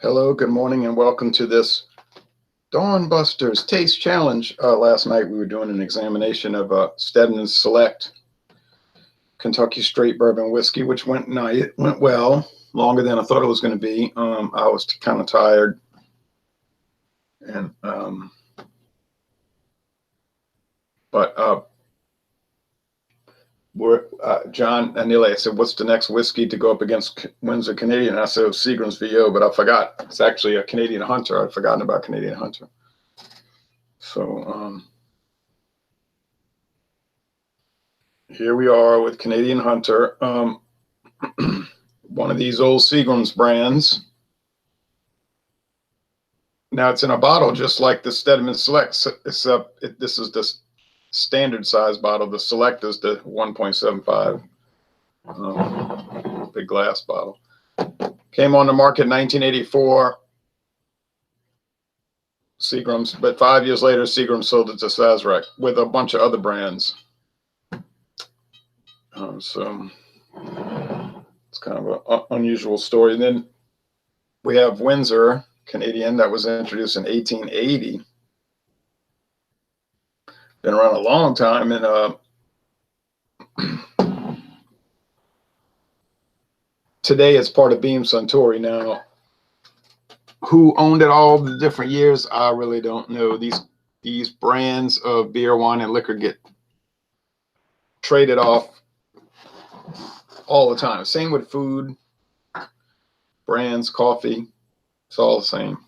Hello, good morning, and welcome to this Dawn Busters Taste Challenge. Last night we were doing an examination of Stedman's Select Kentucky Straight Bourbon Whiskey, which went well, longer than I thought it was going to be. I was kind of tired, and John and Neil said, "What's the next whiskey to go up against Windsor Canadian?" And I said, Seagram's VO, but I forgot. It's actually a Canadian Hunter. I'd forgotten about Canadian Hunter. So here we are with Canadian Hunter, one of these old Seagram's brands. Now it's in a bottle just like the Stedman Select, except this is the standard size bottle. The Select is the 1.75 big glass bottle. Came on the market in 1984. Seagram's, but 5 years later, Seagram's sold it to Sazerac with a bunch of other brands. So it's kind of an unusual story. And then we have Windsor Canadian that was introduced in 1880. Been around a long time, and today it's part of Beam-Suntory. Now, who owned it all the different years, I really don't know. These brands of beer, wine, and liquor get traded off all the time. Same with food, brands, coffee. It's all the same.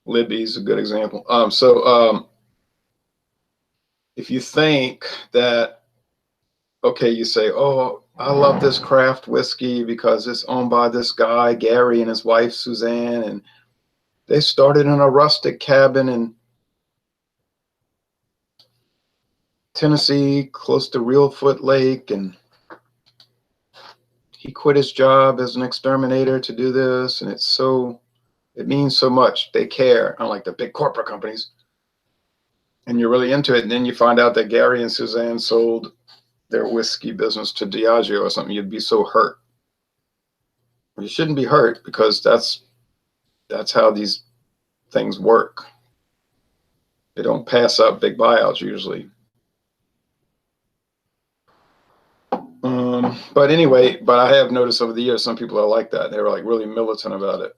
Libby's a good example. If you think that, okay, you say, oh, I love this craft whiskey because it's owned by this guy, Gary, and his wife, Suzanne, and they started in a rustic cabin in Tennessee, close to Reelfoot Lake, and he quit his job as an exterminator to do this, and it means so much. They care, unlike the big corporate companies. And you're really into it, and then you find out that Gary and Suzanne sold their whiskey business to Diageo or something. You'd be so hurt. You shouldn't be hurt, because that's how these things work. They don't pass up big buyouts usually. But anyway, I have noticed over the years some people are like that. They're like really militant about it.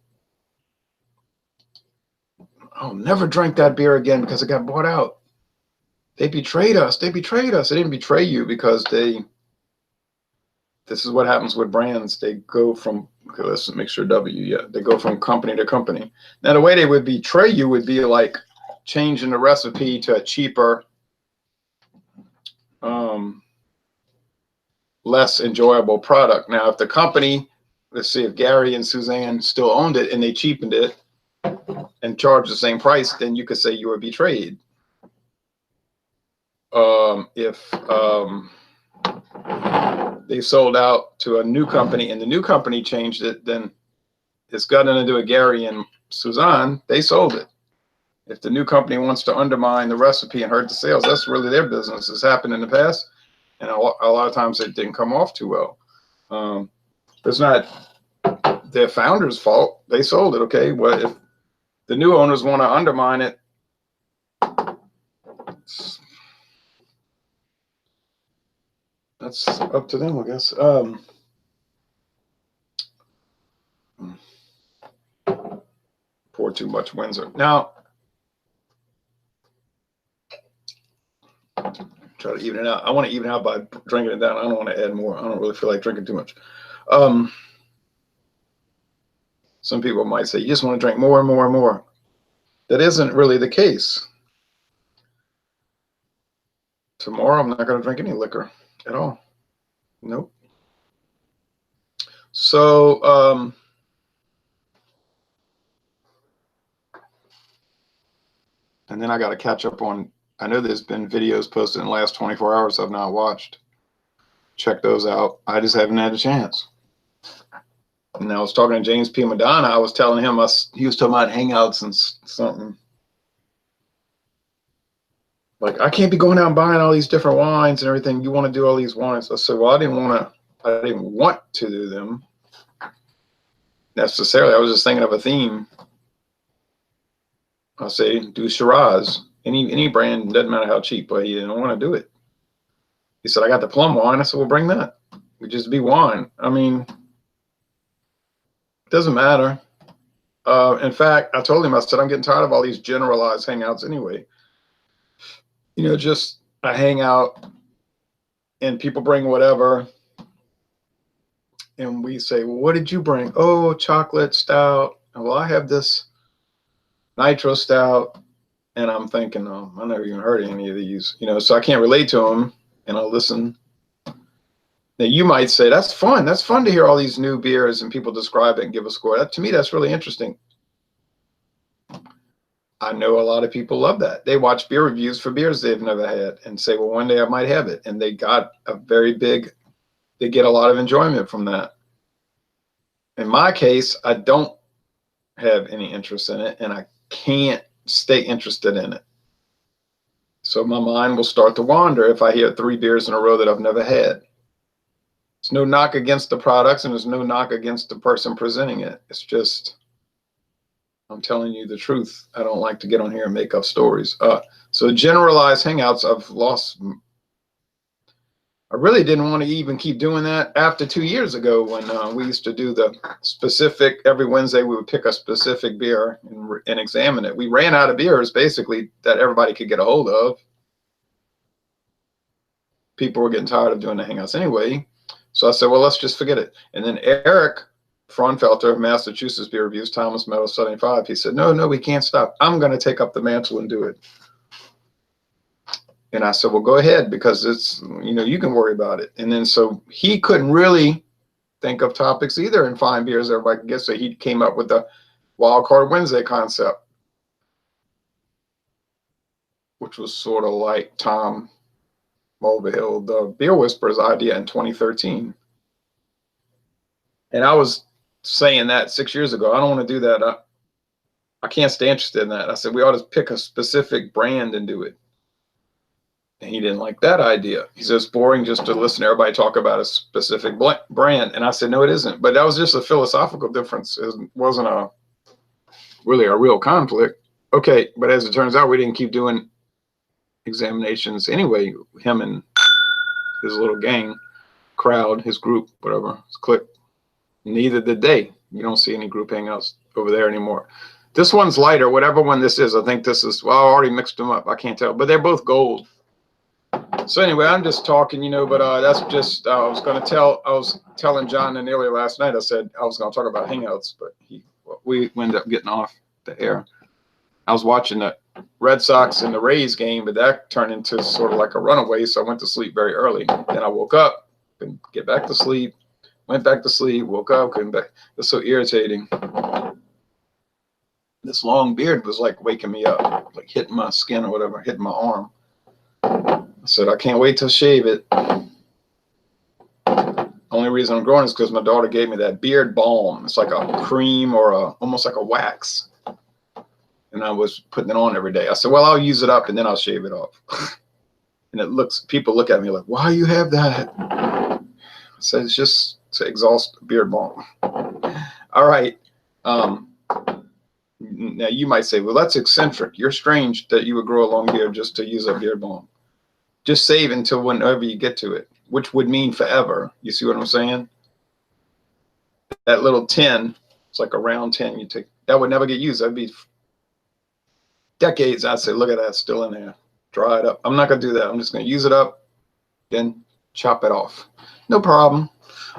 I'll never drink that beer again because it got bought out. They betrayed us. They betrayed us. They didn't betray you, because this is what happens with brands. They go from, okay, let's make sure they go from company to company. Now, the way they would betray you would be like changing the recipe to a cheaper, less enjoyable product. Now, if the company, let's see, if Gary and Suzanne still owned it and they cheapened it and charged the same price, then you could say you were betrayed. If they sold out to a new company and the new company changed it, then it's got nothing to do with Gary and Suzanne. They sold it. If the new company wants to undermine the recipe and hurt the sales, that's really their business. It's happened in the past, and a lot of times it didn't come off too well. It's not their founders' fault. They sold it. Okay, well, if the new owners want to undermine it, that's up to them, I guess. Pour too much Windsor. Now, try to even it out. I want to even out by drinking it down. I don't want to add more. I don't really feel like drinking too much. Some people might say, you just want to drink more and more and more. That isn't really the case. Tomorrow, I'm not going to drink any liquor at all. Nope. So, and then I got to catch up on, I know there's been videos posted in the last 24 hours I've not watched. Check those out. I just haven't had a chance. And I was talking to James P. Madonna. I was telling him, he was talking about hangouts and something. Like, I can't be going out and buying all these different wines and everything. You want to do all these wines? I said, well, I didn't want to do them. necessarily. I was just thinking of a theme. I'll say do Shiraz. Any brand, doesn't matter how cheap, but he didn't want to do it. He said, I got the plum wine. I said, well, bring that. It would just be wine. I mean, it doesn't matter. In fact, I told him, I said, I'm getting tired of all these generalized hangouts anyway. You know, just a hangout and people bring whatever. And we say, well, what did you bring? Oh, chocolate stout. Well, I have this nitro stout. And I'm thinking, oh, I never even heard of any of these, you know, so I can't relate to them, and I'll listen. Now, you might say, that's fun. That's fun to hear all these new beers and people describe it and give a score. That, to me, that's really interesting. I know a lot of people love that. They watch beer reviews for beers they've never had and say, well, one day I might have it. And they got a very big, they get a lot of enjoyment from that. In my case, I don't have any interest in it, and I can't stay interested in it. So my mind will start to wander if I hear 3 beers in a row that I've never had. There's no knock against the products, and there's no knock against the person presenting it. It's just, I'm telling you the truth. I don't like to get on here and make up stories. So generalized hangouts, I've lost. I really didn't want to even keep doing that after 2 years ago when we used to do the specific, every Wednesday we would pick a specific beer and examine it. We ran out of beers basically that everybody could get a hold of. People were getting tired of doing the hangouts anyway. So I said, well, let's just forget it. And then Eric Fraunfelter, Massachusetts Beer Reviews, Thomas Meadow 75, he said, no, we can't stop. I'm going to take up the mantle and do it. And I said, well, go ahead, because it's, you know, you can worry about it. And then so he couldn't really think of topics either and find beers everybody could get. So he came up with the Wild Card Wednesday concept, which was sort of like Tom Mulvihill, the Beer Whisperers idea in 2013. And I was saying that 6 years ago. I don't want to do that. I can't stay interested in that. I said, we ought to pick a specific brand and do it. And he didn't like that idea. He said, it's boring just to listen to everybody talk about a specific brand. And I said, no, it isn't. But that was just a philosophical difference. It wasn't really a real conflict. Okay, but as it turns out, we didn't keep doing examinations anyway. Him and his little gang, crowd, his group, whatever, his clique, neither did they. You don't see any group hangouts over there anymore. This one's lighter, whatever one this is. I think this is, well, I already mixed them up. I can't tell, but they're both gold. So anyway, I'm just talking, you know, but that's just, I was telling John and Neely last night, I said I was going to talk about hangouts, but we ended up getting off the air. I was watching the Red Sox and the Rays game, but that turned into sort of like a runaway, so I went to sleep very early. Then I woke up, couldn't get back to sleep, went back to sleep, woke up, couldn't back. It's so irritating. This long beard was like waking me up, like hitting my skin or whatever, hitting my arm. I said, I can't wait to shave it. Only reason I'm growing is because my daughter gave me that beard balm. It's like a cream or almost like a wax. And I was putting it on every day. I said, well, I'll use it up and then I'll shave it off. And people look at me like, why you have that? I said, it's just to exhaust beard balm. All right. Now you might say, well, that's eccentric. You're strange that you would grow a long beard just to use a beard balm. Just save until whenever you get to it, which would mean forever. You see what I'm saying? That little tin, it's like a round tin you take, that would never get used. That'd be decades. I'd say, look at that, still in there. Dry it up. I'm not going to do that. I'm just going to use it up, then chop it off. No problem.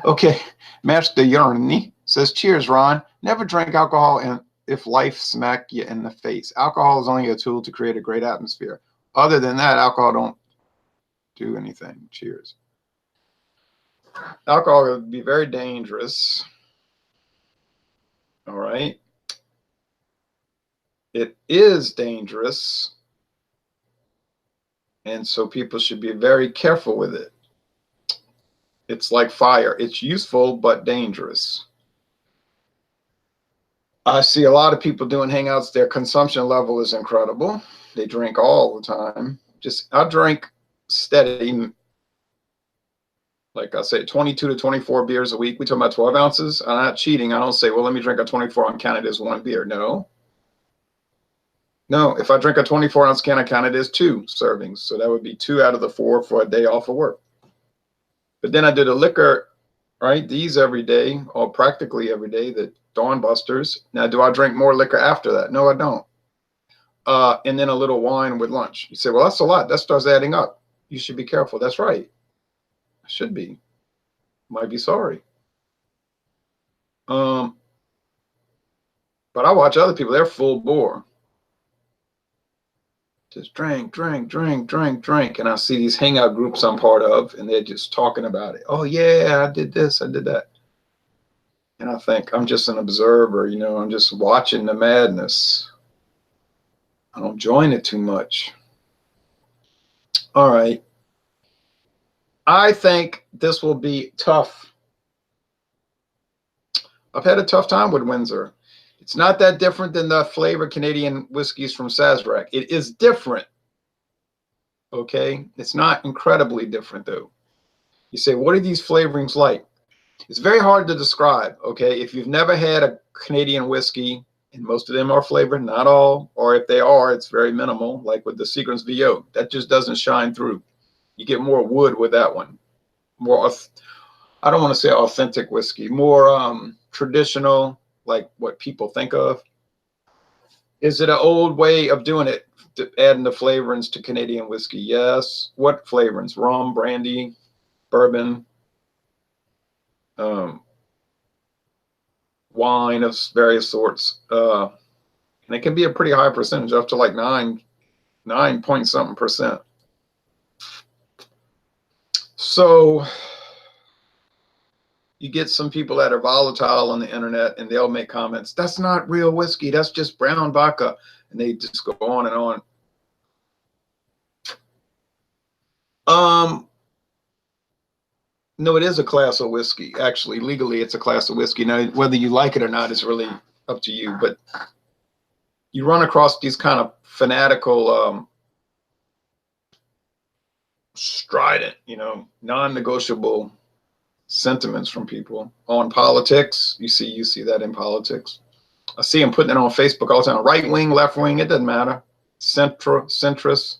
Okay. Master Yarny says, cheers, Ron. Never drink alcohol and if life smack you in the face. Alcohol is only a tool to create a great atmosphere. Other than that, alcohol don't do anything. Cheers. Alcohol would be very dangerous. All right. It is dangerous. And so people should be very careful with it. It's like fire. It's useful, but dangerous. I see a lot of people doing hangouts. Their consumption level is incredible. They drink all the time. I drink steady, like I say, 22 to 24 beers a week. We talk about 12 ounces. I'm not cheating. I don't say, well, let me drink a 24 on count it as one beer. No. No, if I drink a 24-ounce can, I count it as 2 servings. So that would be 2 out of the 4 for a day off of work. But then I did a liquor, right? These every day, or practically every day, the Dawn Busters. Now, do I drink more liquor after that? No, I don't. And then a little wine with lunch. You say, well, that's a lot. That starts adding up. You should be careful. That's right. I should be. Might be sorry. But I watch other people. They're full bore. Just drink, drink, drink, drink, drink. And I see these hangout groups I'm part of, and they're just talking about it. Oh, yeah, I did this, I did that. And I think I'm just an observer, you know, I'm just watching the madness. I don't join it too much. All right. I think this will be tough. I've had a tough time with Windsor. It's not that different than the flavored Canadian whiskeys from Sazerac. It is different. Okay. It's not incredibly different though. You say, what are these flavorings like? It's very hard to describe. Okay. If you've never had a Canadian whiskey, and most of them are flavored, not all, or if they are, it's very minimal, like with the Seagram's VO. That just doesn't shine through. You get more wood with that one. More, I don't want to say authentic whiskey, more traditional, like what people think of. Is it an old way of doing it, adding the flavorings to Canadian whiskey? Yes. What flavorings? Rum, brandy, bourbon, wine of various sorts. And it can be a pretty high percentage, up to like 9 point something percent. So you get some people that are volatile on the internet, and they'll make comments. That's not real whiskey. That's just brown vodka. And they just go on and on. No, it is a class of whiskey. Actually, legally, it's a class of whiskey. Now, whether you like it or not is really up to you. But you run across these kind of fanatical, strident, you know, non-negotiable sentiments from people on politics. You see that in politics. I see them putting it on Facebook all the time. Right wing, left wing, it doesn't matter. Centrist.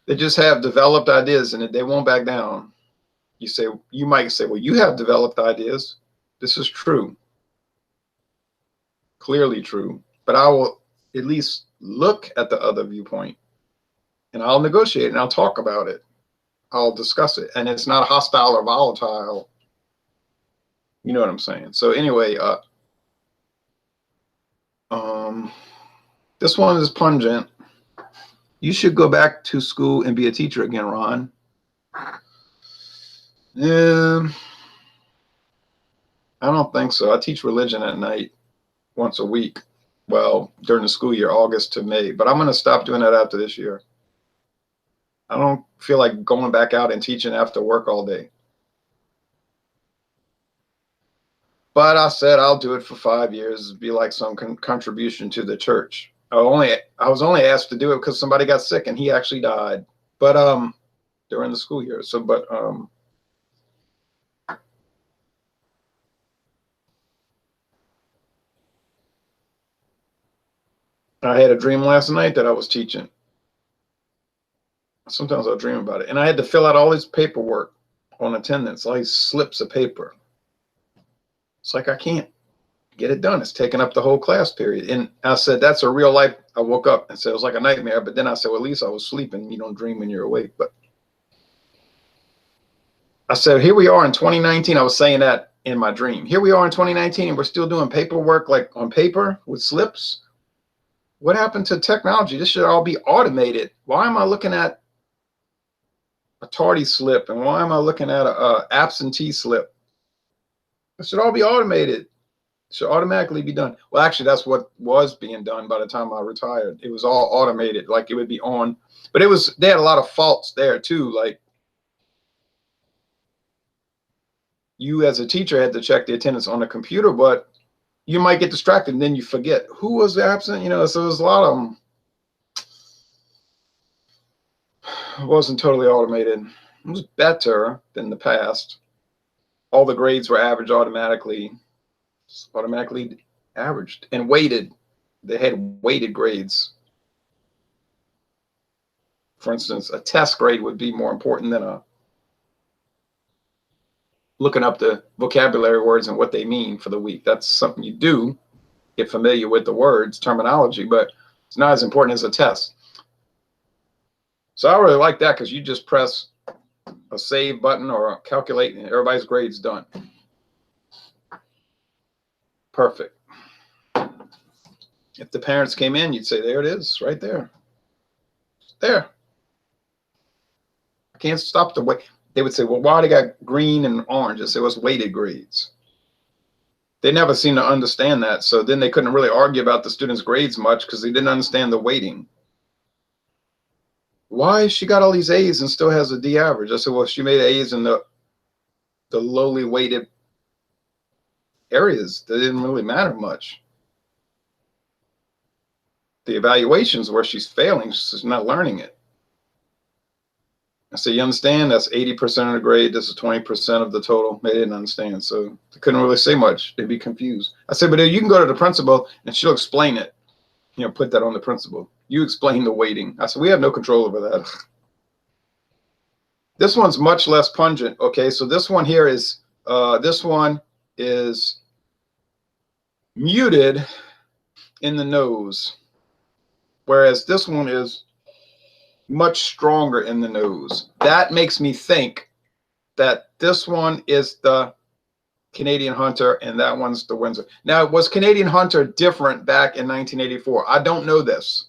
They just have developed ideas, and they won't back down. You might say, well, you have developed ideas. This is true. Clearly true. But I will at least look at the other viewpoint, and I'll negotiate, and I'll talk about it. I'll discuss it, and it's not hostile or volatile. You know what I'm saying? So anyway, this one is pungent. You should go back to school and be a teacher again, Ron. I don't think so. I teach religion at night once a week. Well, during the school year, August to May. But I'm going to stop doing that after this year. I don't feel like going back out and teaching after work all day. But I said I'll do it for 5 years. It'd be like some contribution to the church. I was only asked to do it because somebody got sick and he actually died. But during the school year. So, but I had a dream last night that I was teaching. Sometimes I'll dream about it. And I had to fill out all this paperwork on attendance, all these slips of paper. It's like I can't get it done. It's taking up the whole class period. And I said, that's a real life. I woke up and said it was like a nightmare. But then I said, well, at least I was sleeping. You don't dream when you're awake. But I said, here we are in 2019. I was saying that in my dream. Here we are in 2019, and we're still doing paperwork like on paper with slips. What happened to technology? This should all be automated. Why am I looking at a tardy slip? And why am I looking at a absentee slip? It should all be automated. It should automatically be done. Well, actually, that's what was being done by the time I retired. It was all automated, like it would be on. But they had a lot of faults there too. Like you as a teacher had to check the attendance on the computer, but you might get distracted and then you forget who was absent, you know, so there's a lot of them. It wasn't totally automated. It was better than the past. All the grades were averaged automatically averaged and weighted. They had weighted grades. For instance, a test grade would be more important than looking up the vocabulary words and what they mean for the week. That's something you do, get familiar with the words, terminology, but it's not as important as a test. So I really like that because you just press a save button or a calculate and everybody's grade's done. Perfect. If the parents came in, you'd say, there it is, right there. There. I can't stop the weight. They would say, well, why they got green and orange? I say, well, it's weighted grades. They never seem to understand that. So then they couldn't really argue about the students' grades much because they didn't understand the weighting. Why she got all these A's and still has a D average? I said, well, she made A's in the lowly weighted areas that didn't really matter much. The evaluations where she's failing, she's not learning it. I said, you understand? That's 80% of the grade. This is 20% of the total. They didn't understand. So they couldn't really say much. They'd be confused. I said, but you can go to the principal and she'll explain it. You know, put that on the principal. You explain the weighting. I said, we have no control over that. This one's much less pungent. Okay, so this one here is, this one is muted in the nose, whereas this one is much stronger in the nose. That makes me think that this one is the Canadian Hunter and that one's the Windsor. Now, was Canadian Hunter different back in 1984? I don't know this.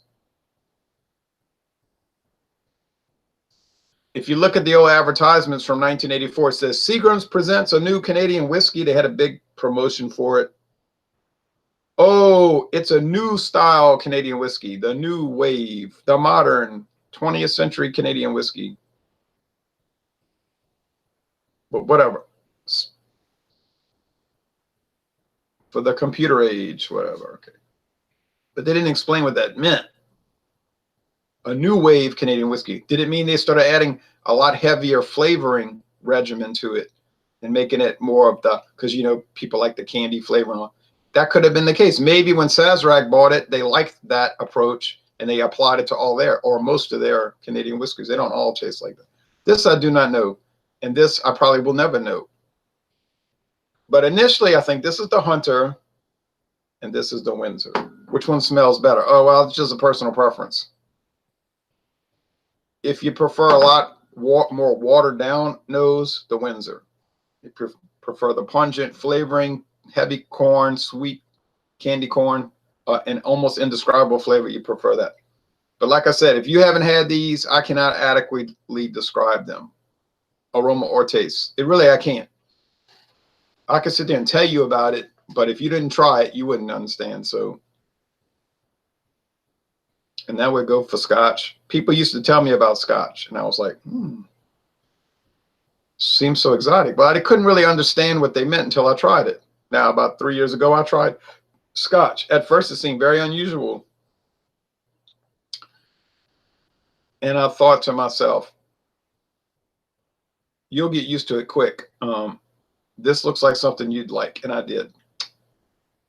If you look at the old advertisements from 1984, it says Seagram's presents a new Canadian whiskey. They had a big promotion for it. Oh, it's a new style Canadian whiskey, the new wave, the modern 20th century Canadian whiskey. But whatever. For the computer age, whatever. Okay. But they didn't explain what that meant. A new wave Canadian whiskey. Did it mean they started adding a lot heavier flavoring regimen to it and making it more of the, because you know people like the candy flavor and all. That could have been the case. Maybe when Sazerac bought it, they liked that approach and they applied it to all their, or most of their Canadian whiskeys. They don't all taste like that. This I do not know. And this I probably will never know. But initially, I think this is the Hunter and this is the Windsor. Which one smells better? Oh, well, it's just a personal preference. If you prefer a lot more watered down nose, the Windsor. If you prefer the pungent flavoring, heavy corn, sweet candy corn, and almost indescribable flavor, you prefer that. But like I said, if you haven't had these, I cannot adequately describe them, aroma or taste. I can't. I could sit there and tell you about it, but if you didn't try it, you wouldn't understand. So, and that would go for Scotch. People used to tell me about Scotch, and I was like, seems so exotic. But I couldn't really understand what they meant until I tried it. Now, about 3 years ago, I tried Scotch. At first, it seemed very unusual. And I thought to myself, you'll get used to it quick. This looks like something you'd like, and I did.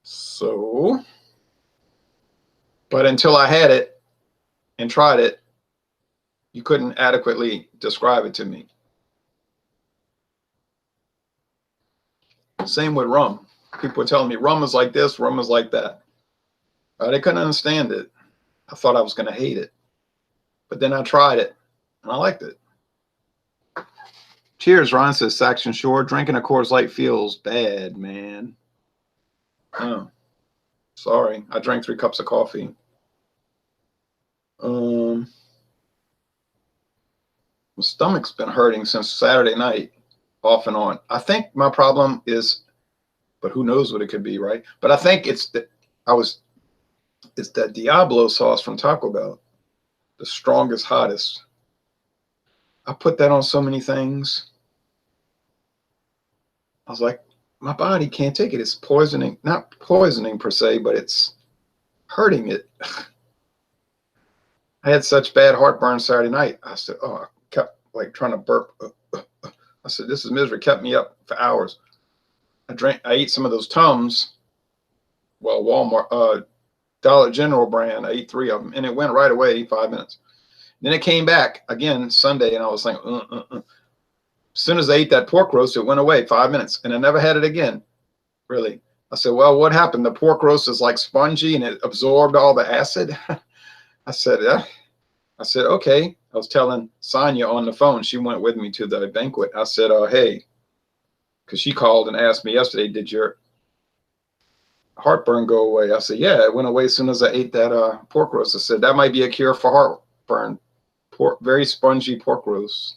So, but until I had it and tried it, you couldn't adequately describe it to me. Same with rum. People were telling me rum is like this, rum is like that. They couldn't understand it. I thought I was going to hate it. But then I tried it, and I liked it. Cheers, Ron, says Saxon Shore. Drinking a Coors Light feels bad, man. Oh, sorry. I drank 3 cups of coffee. My stomach's been hurting since Saturday night, off and on. I think my problem is, but who knows what it could be, right? But I think it's that it's that Diablo sauce from Taco Bell, the strongest, hottest. I put that on so many things. I was like, my body can't take it. It's poisoning, not poisoning per se, but it's hurting it. I had such bad heartburn Saturday night. I said, oh, I kept like trying to burp. I said, this is misery. Kept me up for hours. I ate some of those Tums. Well, Walmart, Dollar General brand. I ate 3 of them, and it went right away, 5 minutes. Then it came back again Sunday, and I was like, As soon as I ate that pork roast, it went away, 5 minutes, and I never had it again. Really. I said, well, what happened? The pork roast is like spongy, and it absorbed all the acid. I said, okay. I was telling Sonia on the phone. She went with me to the banquet. I said, hey, because she called and asked me yesterday, did your heartburn go away? I said, yeah, it went away as soon as I ate that pork roast. I said, that might be a cure for heartburn. Very spongy pork roast.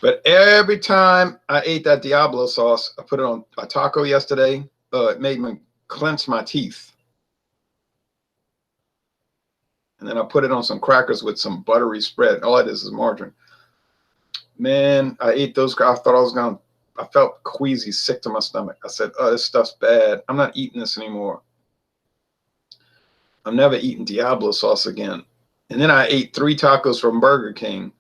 But every time I ate that Diablo sauce, I put it on a taco yesterday. It made me clench my teeth. And then I put it on some crackers with some buttery spread. All it is margarine. Man, I ate those. I thought I felt queasy, sick to my stomach. I said, oh, this stuff's bad. I'm not eating this anymore. I'm never eating Diablo sauce again. And then I ate 3 tacos from Burger King.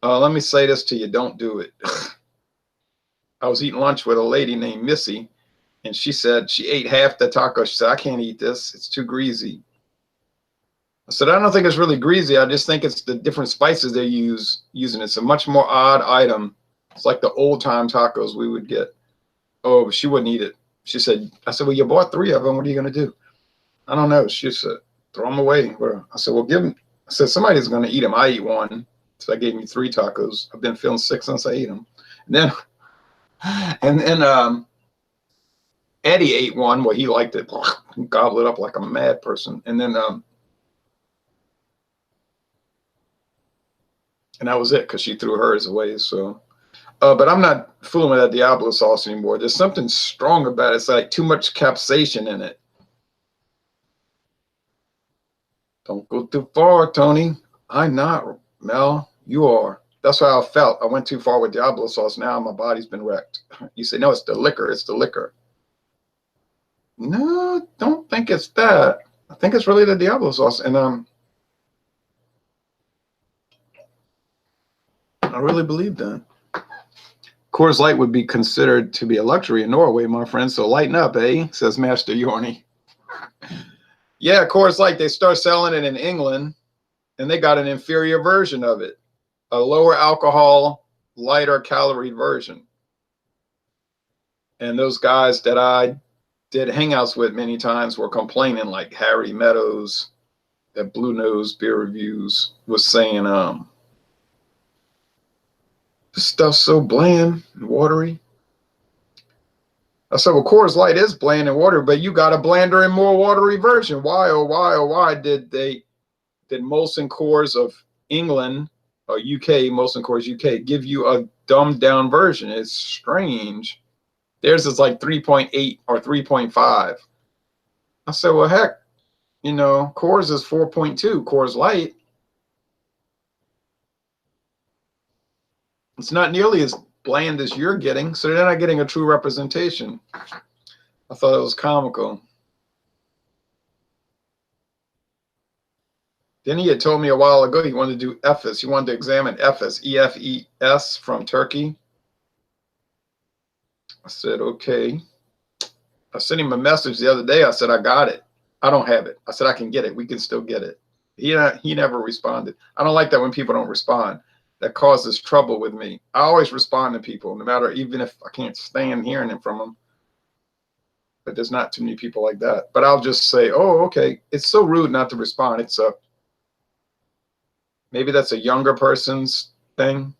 Let me say this to you. Don't do it. I was eating lunch with a lady named Missy, and she said she ate half the taco. She said, I can't eat this. It's too greasy. I said, I don't think it's really greasy. I just think it's the different spices they using. It's a much more odd item. It's like the old time tacos we would get. Oh, but she wouldn't eat it. She said, I said, well, you bought 3 of them. What are you going to do? I don't know. She said, throw them away. I said, well, give them. I said, somebody's going to eat them. I eat 1. So I gave me 3 tacos. I've been feeling sick since I ate them. And then Eddie ate 1. Well, he liked it. Gobbled it up like a mad person. And then and that was it, because she threw hers away. So, but I'm not fooling with that Diablo sauce anymore. There's something strong about it. It's like too much capsaicin in it. Don't go too far, Tony. I'm not, Mel. You are. That's how I felt. I went too far with Diablo sauce. Now my body's been wrecked. You say, no, it's the liquor. It's the liquor. No, don't think it's that. I think it's really the Diablo sauce. And I really believe that. Coors Light would be considered to be a luxury in Norway, my friend. So lighten up, eh? Says Master Yorny. Yeah, Coors Light, they start selling it in England, and they got an inferior version of it. A lower alcohol, lighter calorie version. And those guys that I did hangouts with many times were complaining, like Harry Meadows at Blue Nose Beer Reviews was saying, this stuff's so bland and watery. I said, well, Coors Light is bland and watery, but you got a blander and more watery version. Why, oh, why, oh, why did Molson Coors of England or UK, Molson Coors UK, give you a dumbed down version? It's strange. Theirs is like 3.8 or 3.5. I said, well, heck, you know, Coors is 4.2, Coors Light. It's not nearly as bland as you're getting, so they're not getting a true representation. I thought it was comical. Then he had told me a while ago he wanted to do EFES. He wanted to examine EFES, E-F-E-S, from Turkey. I said, okay. I sent him a message the other day. I said, I got it. I don't have it. I said, I can get it. We can still get it. He never responded. I don't like that when people don't respond. That causes trouble with me. I always respond to people, no matter, even if I can't stand hearing it from them. But there's not too many people like that. But I'll just say, oh, okay. It's so rude not to respond. It's maybe that's a younger person's thing.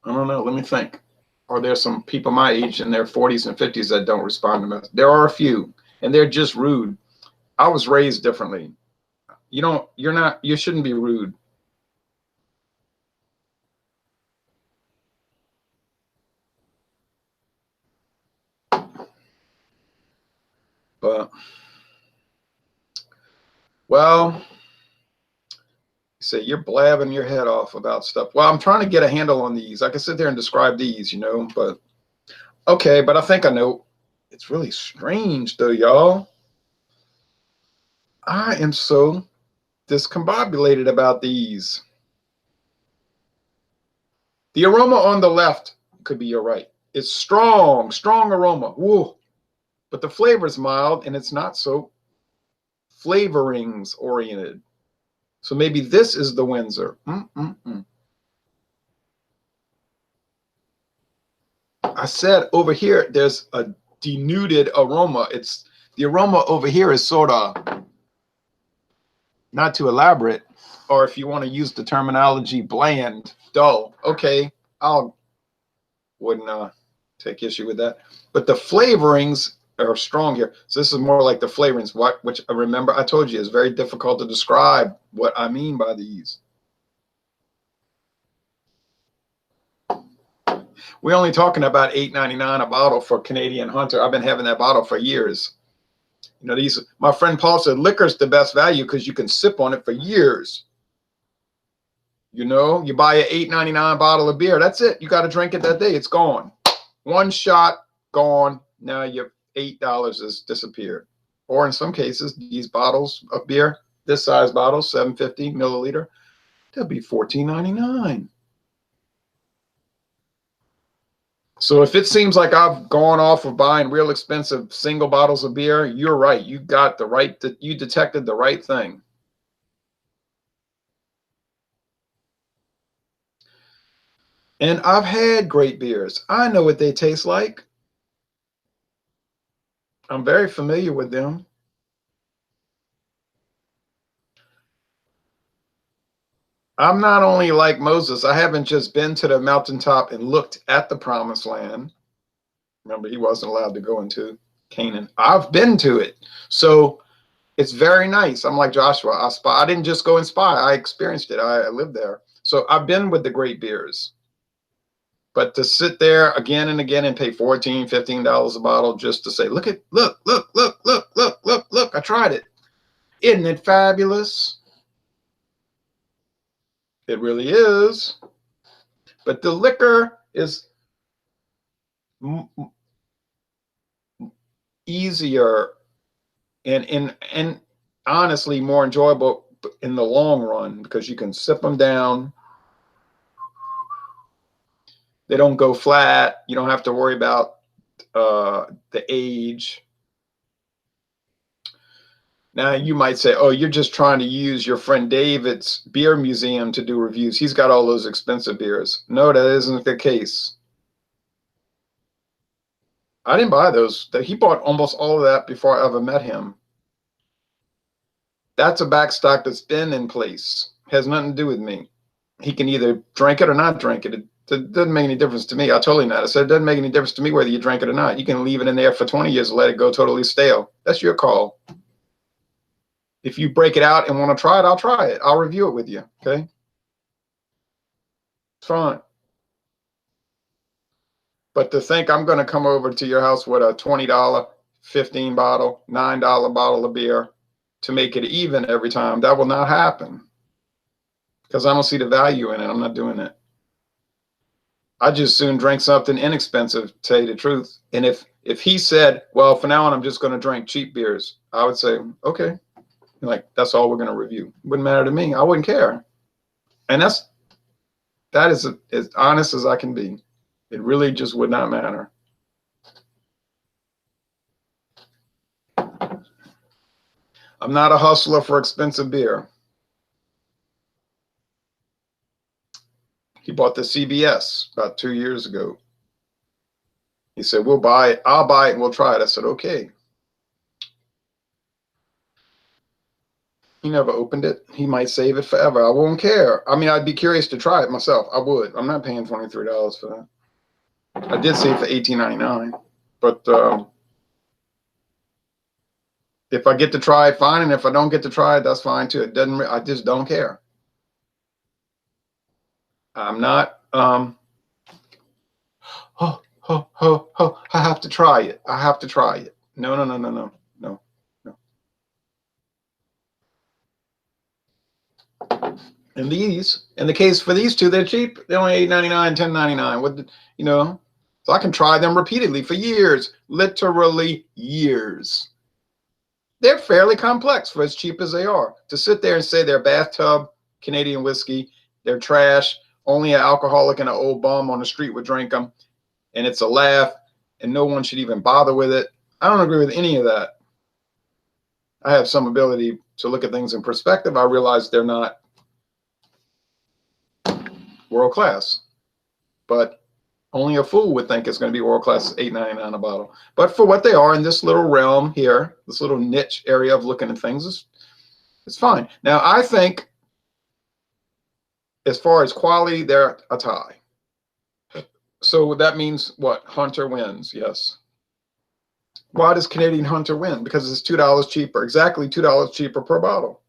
I don't know. Let me think. Are there some people my age in their 40s and 50s that don't respond to me? There are a few, and they're just rude. I was raised differently. You shouldn't be rude. But, well, you say you're blabbing your head off about stuff. Well, I'm trying to get a handle on these. I can sit there and describe these, but okay, but I think I know. It's really strange though, y'all. I am so discombobulated about these. The aroma on the left could be your right. It's strong, strong aroma. Woo. But the flavor is mild and it's not so flavorings oriented. So maybe this is the Windsor. I said over here, there's a denuded aroma. It's the aroma over here is sort of not too elaborate, or if you want to use the terminology, bland, dull. Okay, wouldn't take issue with that. But the flavorings are strong here. So this is more like the flavorings, which I remember I told you is very difficult to describe what I mean by these. We're only talking about $8.99 a bottle for Canadian Hunter. I've been having that bottle for years. You know, my friend Paul said liquor's the best value because you can sip on it for years. You know, you buy an $8.99 bottle of beer. That's it. You got to drink it that day. It's gone. One shot, gone. Now your $8 has disappeared. Or in some cases, these bottles of beer, this size bottle, 750 milliliter, they'll be $14.99. So if it seems like I've gone off of buying real expensive single bottles of beer, you're right. You got the right, you detected the right thing. And I've had great beers. I know what they taste like. I'm very familiar with them. I'm not only like Moses. I haven't just been to the mountaintop and looked at the promised land. Remember, he wasn't allowed to go into Canaan. I've been to it. So it's very nice. I'm like Joshua. I didn't just go and spy. I experienced it. I lived there. So I've been with the great beers. But to sit there again and again and pay $14, $15 a bottle just to say, look, I tried it. Isn't it fabulous? It really is. But the liquor is easier and honestly more enjoyable in the long run because you can sip them down. They don't go flat. You don't have to worry about the age. Now you might say, oh, you're just trying to use your friend David's beer museum to do reviews. He's got all those expensive beers. No, that isn't the case. I didn't buy those. He bought almost all of that before I ever met him. That's a backstock that's been in place. Has nothing to do with me. He can either drink it or not drink it. It doesn't make any difference to me. I told him that. I said, it doesn't make any difference to me whether you drink it or not. You can leave it in there for 20 years and let it go totally stale. That's your call. If you break it out and want to try it, I'll try it. I'll review it with you. Okay? It's fine. But to think I'm going to come over to your house with a $20, $15 bottle, $9 bottle of beer to make it even every time, that will not happen. Because I don't see the value in it. I'm not doing it. I just soon drink something inexpensive, to tell you the truth. And if he said, well, from now on, I'm just going to drink cheap beers, I would say, okay. Like, that's all we're going to review. Wouldn't matter to me. I wouldn't care. And that is as honest as I can be. It really just would not matter. I'm not a hustler for expensive beer. He bought the CBS about 2 years ago. He said, we'll buy it. I'll buy it and we'll try it. I said, okay. He never opened it. He might save it forever. I won't care. I mean, I'd be curious to try it myself. I would. I'm not paying $23 for that. I did see it for $18.99. But if I get to try it, fine. And if I don't get to try it, that's fine too. It doesn't. I just don't care. I'm not. I have to try it. I have to try it. No. And these, in the case for these two, they're cheap. They're only $8.99, $10.99. What, you know? So I can try them repeatedly for years, literally years. They're fairly complex for as cheap as they are. To sit there and say they're bathtub Canadian whiskey, they're trash, only an alcoholic and an old bum on the street would drink them, and it's a laugh, and no one should even bother with it. I don't agree with any of that. I have some ability to look at things in perspective. I realize they're not world class, but only a fool would think it's going to be world class. $8.99 a bottle. But for what they are in this little realm here, this little niche area of looking at things, it's fine. Now, I think as far as quality, they're a tie. So that means what? Hunter wins, yes. Why does Canadian Hunter win? Because it's $2 cheaper, exactly $2 cheaper per bottle.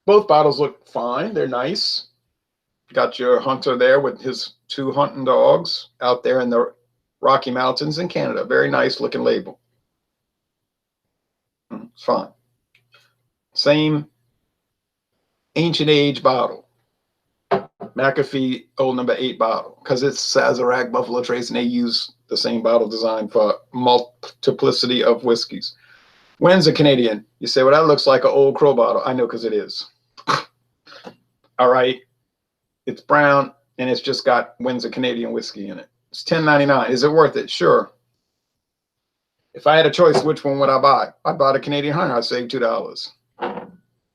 Both bottles look fine. They're nice. Got your Hunter there with his 2 hunting dogs out there in the Rocky Mountains in Canada. Very nice looking label. It's fine. Same ancient age bottle. McAfee Old No. 8 bottle, because it's Sazerac Buffalo Trace, and they use the same bottle design for multiplicity of whiskeys. Windsor Canadian. You say, well, that looks like an Old Crow bottle. I know, because it is. All right. It's brown, and it's just got Windsor Canadian whiskey in it. It's $10.99. Is it worth it? Sure. If I had a choice, which one would I buy? I'd buy the Canadian Hunter. I'd save $2. I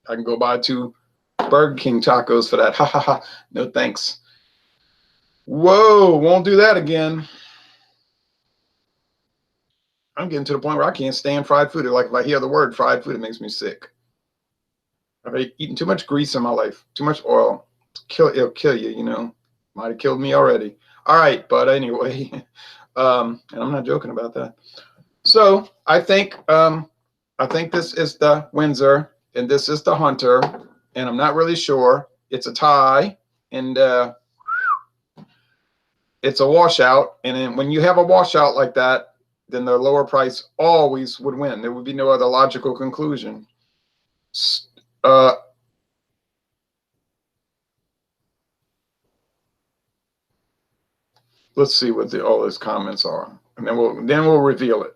can go buy 2 Burger King tacos for that. Ha ha ha. No thanks. Whoa, won't do that again. I'm getting to the point where I can't stand fried food. Like if I hear the word fried food, it makes me sick. I've eaten too much grease in my life, too much oil. It'll kill you, you know. Might have killed me already. All right, but anyway, and I'm not joking about that. So I think this is the Windsor and this is the Hunter, and I'm not really sure. It's a tie, and it's a washout. And then when you have a washout like that, then the lower price always would win. There would be no other logical conclusion. Let's see what all his comments are, and then we'll reveal it.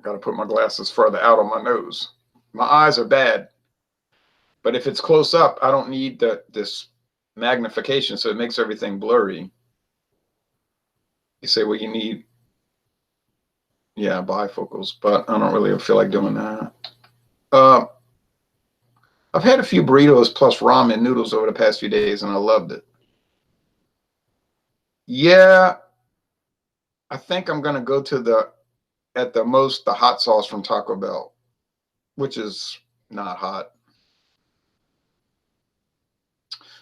Got to put my glasses further out on my nose. My eyes are bad, but if it's close up, I don't need this magnification, so it makes everything blurry. You say, well, you need, yeah, bifocals, but I don't really feel like doing that. I've had a few burritos plus ramen noodles over the past few days, and I loved it. Yeah, I think I'm going to go to at the most, the hot sauce from Taco Bell, which is not hot.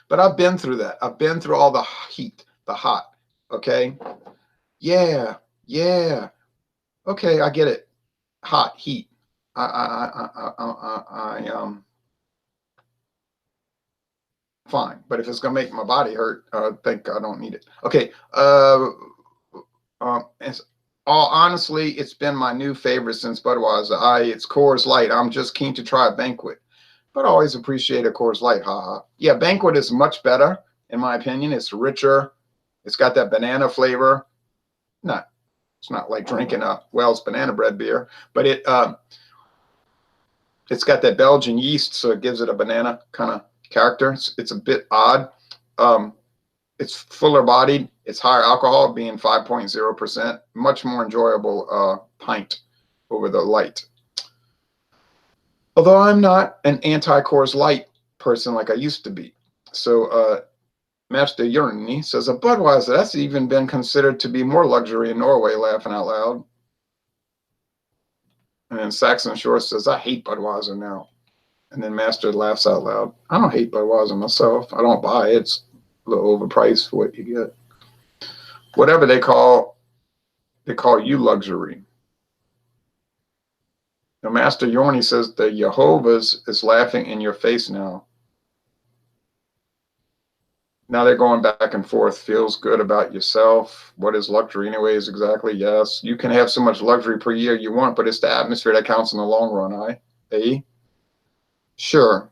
But I've been through that. I've been through all the heat, the hot, okay? Yeah. Okay, I get it. Hot, heat. Fine. But if it's going to make my body hurt, I think I don't need it. Okay. Honestly, it's been my new favorite since Budweiser. It's Coors Light. I'm just keen to try a Banquet, but I always appreciate a Coors Light. Haha. Yeah, Banquet is much better in my opinion. It's richer. It's got that banana flavor. It's not like drinking a Wells banana bread beer, but it's got that Belgian yeast, so it gives it a banana kind of character. It's a bit odd. It's fuller bodied. It's higher alcohol, being 5.0%. Much more enjoyable pint over the light. Although I'm not an anti-Coors Light person like I used to be. So Master Jørgen says, a Budweiser, that's even been considered to be more luxury in Norway, laughing out loud. And then Saxon Shore says, I hate Budweiser now. And then Master laughs out loud. I don't hate Budweiser myself. I don't buy it. It's a little overpriced for what you get. Whatever they call you luxury. Now, Master Yorny says the Jehovah's is laughing in your face now. Now they're going back and forth. Feels good about yourself. What is luxury anyways? Exactly. Yes. You can have so much luxury per year you want, but it's the atmosphere that counts in the long run. Sure.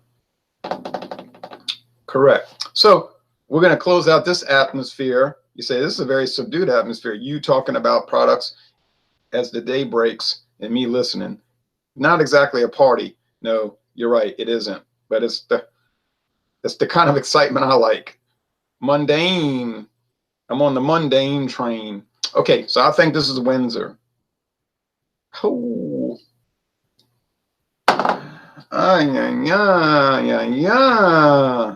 Correct. So we're going to close out this atmosphere. You say this is a very subdued atmosphere. You talking about products as the day breaks and me listening. Not exactly a party. No, you're right. It isn't. But it's the kind of excitement I like. Mundane. I'm on the mundane train. Okay, so I think this is Windsor. Oh. Yeah.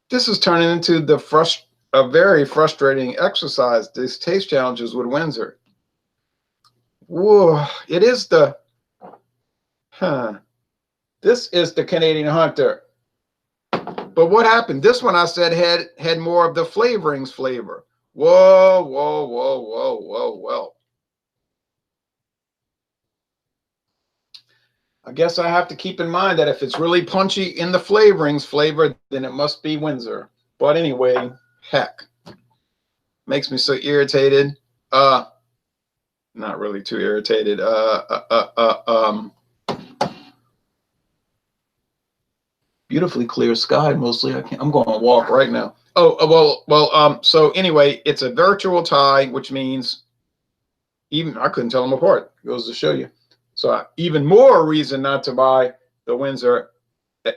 This is turning into a very frustrating exercise. These taste challenges with Windsor. Whoa, it is the, this is the Canadian Hunter. But what happened? This one I said had more of the flavorings flavor. Whoa. I guess I have to keep in mind that if it's really punchy in the flavorings flavor, then it must be Windsor. But anyway, heck, makes me so irritated. Not really too irritated. Beautifully clear sky mostly. I'm going to walk right now. So anyway, it's a virtual tie, which means even I couldn't tell them apart. It goes to show you. So even more reason not to buy the Windsor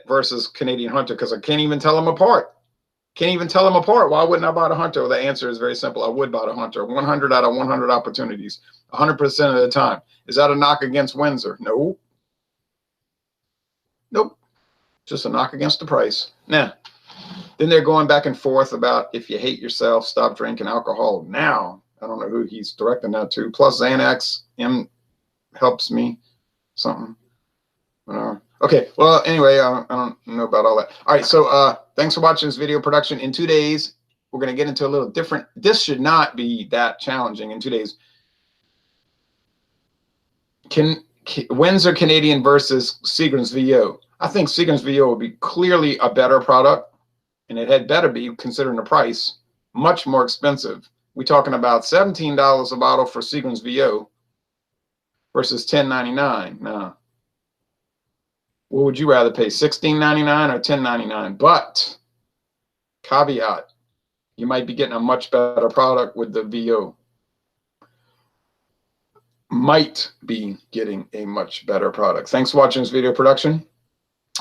versus Canadian Hunter, because I can't even tell them apart. Can't even tell them apart. Why wouldn't I buy the Hunter? Well, the answer is very simple. I would buy the Hunter. 100 out of 100 opportunities, 100% of the time. Is that a knock against Windsor? No. Nope. Just a knock against the price. Now, then they're going back and forth about if you hate yourself, stop drinking alcohol now. I don't know who he's directing that to. Plus Xanax helps me something. Okay, well, anyway, I don't know about all that. All right, so thanks for watching this video production. In 2 days, we're going to get into a little different. This should not be that challenging in 2 days. Windsor Canadian versus Seagram's VO. I think Seagram's VO would be clearly a better product, and it had better be, considering the price, much more expensive. We're talking about $17 a bottle for Seagram's VO versus $10.99. Now, what would you rather pay, $16.99 or $10.99? But caveat, you might be getting a much better product with the VO. Might be getting a much better product. Thanks for watching this video production.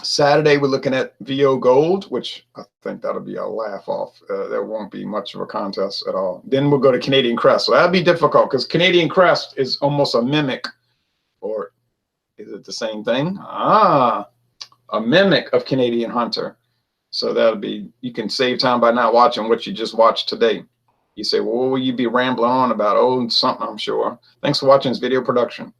Saturday, we're looking at VO Gold, which I think that'll be a laugh off. There won't be much of a contest at all. Then we'll go to Canadian Crest. So that'll be difficult because Canadian Crest is almost a mimic, or is it the same thing? A mimic of Canadian Hunter. So that'll be, you can save time by not watching what you just watched today. You say, well, what will you be rambling on about? Oh, something, I'm sure. Thanks for watching this video production.